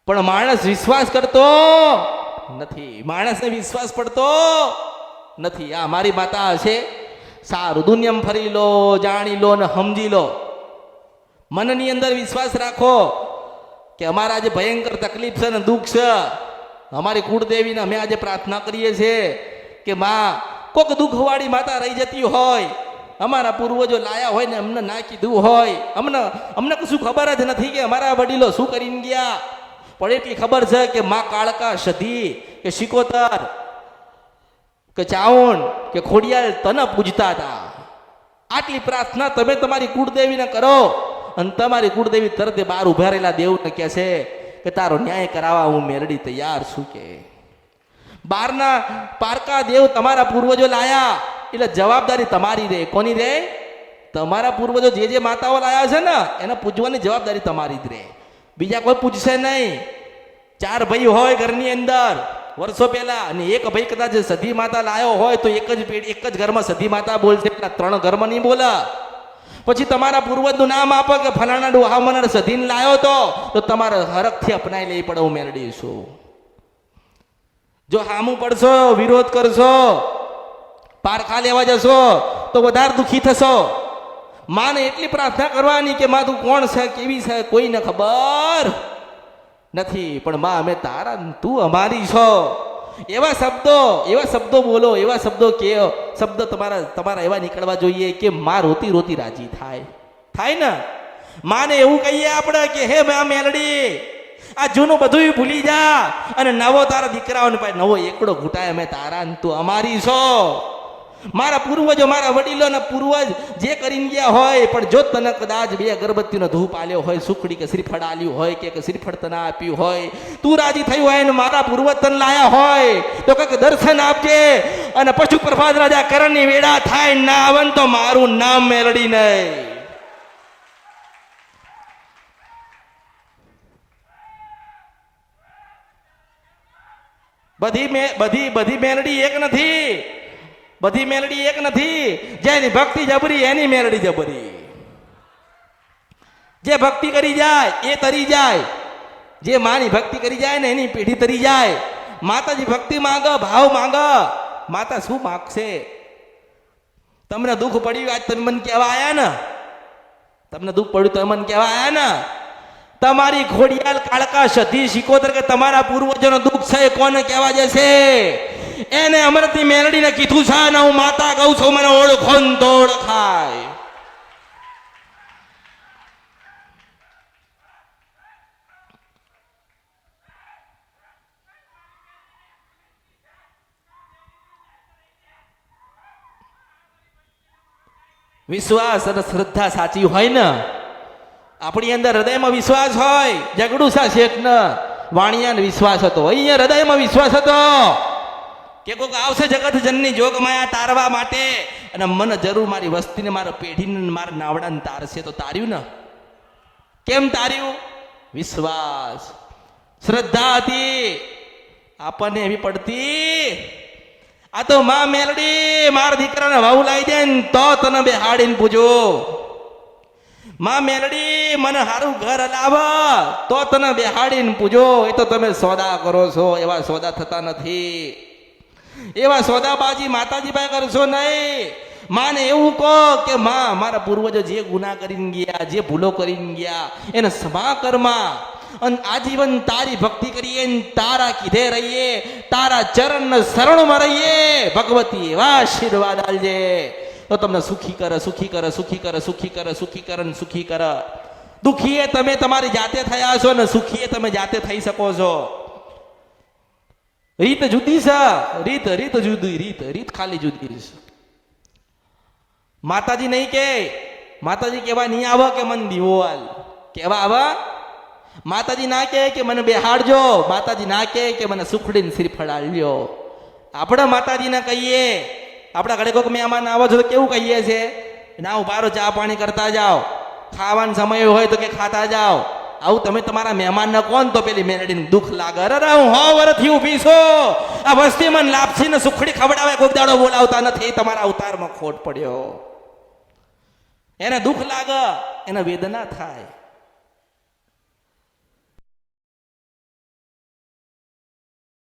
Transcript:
પણ માણસ વિશ્વાસ કરતો નથી, માણસને વિશ્વાસ પડતો નથી. આ મારી માતા હશે, સારું દુનિયામાં ફરી લો, જાણી લો ને સમજી લો. મનની અંદર વિશ્વાસ રાખો કે અમારા જે ભયંકર તકલીફ છે ને દુઃખ છે, અમારી કુળદેવીને અમે આજે પ્રાર્થના કરીએ છીએ કે માં કોક દુઃખવાળી માતા રહી જતી હોય, અમારા પૂર્વજો લાયા હોય ને અમને ના કીધું હોય, અમને કશું ખબર જ નથી કે અમારા વડીલો શું કરીને ગયા. પણ એટલી ખબર છે કે માં કાળકા, સધી કે શિકોતર કે ચાવણ કે ખોડિયાલ તને પૂજતા હતા. આટલી પ્રાર્થના તમે તમારી કુળદેવીને કરો અને તમારી કુળદેવી તરત બહાર ઉભા રહેલા દેવને કહે છે કે તારો ન્યાય કરાવવા હું મેરડી તૈયાર છું. કે બહારના પારકા દેવ તમારા પૂર્વજો લાયા એટલે જવાબદારી તમારી રહે. કોની રહે? તમારા પૂર્વજો જે માતાઓ લાયા છે ને એને પૂજવાની જવાબદારી તમારી જ રહે, બીજા કોઈ પૂછશે નહીં. 4 ભાઈ હોય ઘરની અંદર વર્ષો પહેલા અને એક ભાઈ કદાચ સધી માતા લાયો હોય તો એક જ ઘરમાં સધી માતા બોલશે, 3 ઘરમાં નહીં બોલે. પછી તમારા પૂર્વજનું નામ આપો કે ફલાણા ડોહામણ સધીને લાયો તો તમારે હરખથી અપનાવી લેવી પડે. હું મેળડી છું. જો હામું પડશો, વિરોધ કરશો, પારખા લેવા જશો તો વધારે દુઃખી થશો. માને એટલી પ્રાર્થના કરવાની કે માં તું કોણ છે, કેવી છે, કોઈને ખબર નથી, પણ માં અમે તારા, તું અમારી છો. એવા શબ્દો બોલો, એવા શબ્દો કે શબ્દ તમારા એવા નીકળવા જોઈએ કે માં રોતી રોતી રાજી થાય ને. માને એવું કહીએ આપણે કે હે મેલડી, આ જૂનું બધું ભૂલી જા અને નવો તારા દીકરાઓને પાસે નવો એકડો ઘૂંટાય, અમે તારા, તું અમારી છો. મારા પૂર્વજો, મારા વડીલોના પૂર્વજ જે કરીને ગયા હોય, પણ જો તને કદાચ 2 અગરબત્તીનો ધૂપ આલ્યો હોય, સુખડી કે શ્રીફળ આલ્યું હોય કે શ્રીફળ તને આપ્યું હોય, તું રાજી થયું હોય ને મારા પૂર્વજ તને લાયા હોય તો કંઈક દર્શન આપજે. અને પશુ પ્રભાત રાજા કરણની વેળા થાય ના આવન તો મારું નામ મેલડી નહીં. બધી મેલડી એક નથી, બધી મેલડી એક નથી. જેની ભક્તિ જબરી એની મેલડી જબરી. જે ભક્તિ કરી જાય એ તરી જાય, જે માની ભક્તિ કરી જાય ને એની પેઢી તરી જાય. માતાજી ભક્તિ માંગે, ભાવ માંગે. માતા શું માગશે? તમને દુઃખ પડ્યું આજ તમે મને કહેવા આયા ને, તમને દુઃખ પડ્યું તમે મને કહેવા આયા ને. તમારી ખોડિયાલ, કાળકા, સધી, શિકોતર કે તમારા પૂર્વજોનો દુઃખ છે કોને કહેવા જશે? એને અમૃતની મેલડીને કીધું છે ને હું માતા કહું છું, મને ઓળખો ને તો ઓળખાય. વિશ્વાસ અને શ્રદ્ધા સાચી હોય ને, આપણી અંદર હૃદયમાં વિશ્વાસ હોય. જગડુસા શેઠને વાણિયાને વિશ્વાસ હતો, અહીંયા હૃદયમાં વિશ્વાસ હતો કે કોક આવશે જગત જનની જોગ માયા તારવા માટે અને મને જરૂર મારી વસ્તીને, મારા પેઢીને, મારા નાવડાને તારશે. તો તાર્યું ને? કેમ તાર્યું? વિશ્વાસ, શ્રદ્ધા હતી. આપણને એવી પડતી, આ તો માં મેલડી મારા દીકરાને વહુ લાવી દે ને તો તને બેહાડીને પૂજો. માં મેલડી મને સારું ઘર હલાવ તો તને બેહાડીને પૂજો. એ તો તમે સોદા કરો છો, એવા સોદા થતા નથી. એવા સોદાબાજી માતાજી પાસે કરશો નહીં. માને એવું કહો કે માં મારા પૂર્વજો જે ગુનાહ કરીને ગયા, જે ભૂલો કરીને ગયા એને ક્ષમા કરમાં અને આજીવન તારી ભક્તિ કરીએ, તારા કીધે રહીએ, તારા ચરણના શરણમાં રહીએ. ભગવતી એવા આશીર્વાદ આલજે તો તમને સુખી કરે, સુખી કરે, સુખી કરે, સુખી કરે, સુખી કરે ને સુખી કરે. દુખીએ તમે તમારી જાતે થયા છો ને સુખીએ તમે જાતે થઈ શકો છો. રીત જુદી છે, રીત જુદી, રીત ખાલી જુદી છે. માતાજી નહીં કે, માતાજી કેવા નહીં આવે કે મને દીવો આલ, કેવા આવે? માતાજી ના કે મને બેહાડજો, માતાજી ના કે મને સુખડીને શ્રીફળ આલ્યો. આપણે માતાજીને કહીએ, આપણા ઘરે કોઈક મહેમાન આવો છો તો કેવું કહીએ છે? ના ઉભારો, ચા પાણી કરતા જાઓ, ખાવાનો સમય હોય તો કે ખાતા જાઓ. આવું તમે તમારા મહેમાનને કોણ? તો પેલી મેલડીને દુઃખ લાગે, અરે હું 100 વર્ષથી ઊભી છું, આ વસ્તી મને લાપસી ને સુખડી ખવડાવે, કોઈક દાડો બોલાવતા નથી, તમારા અવતારમાં ખોટ પડ્યો. એને દુઃખ લાગે, એને વેદના થાય.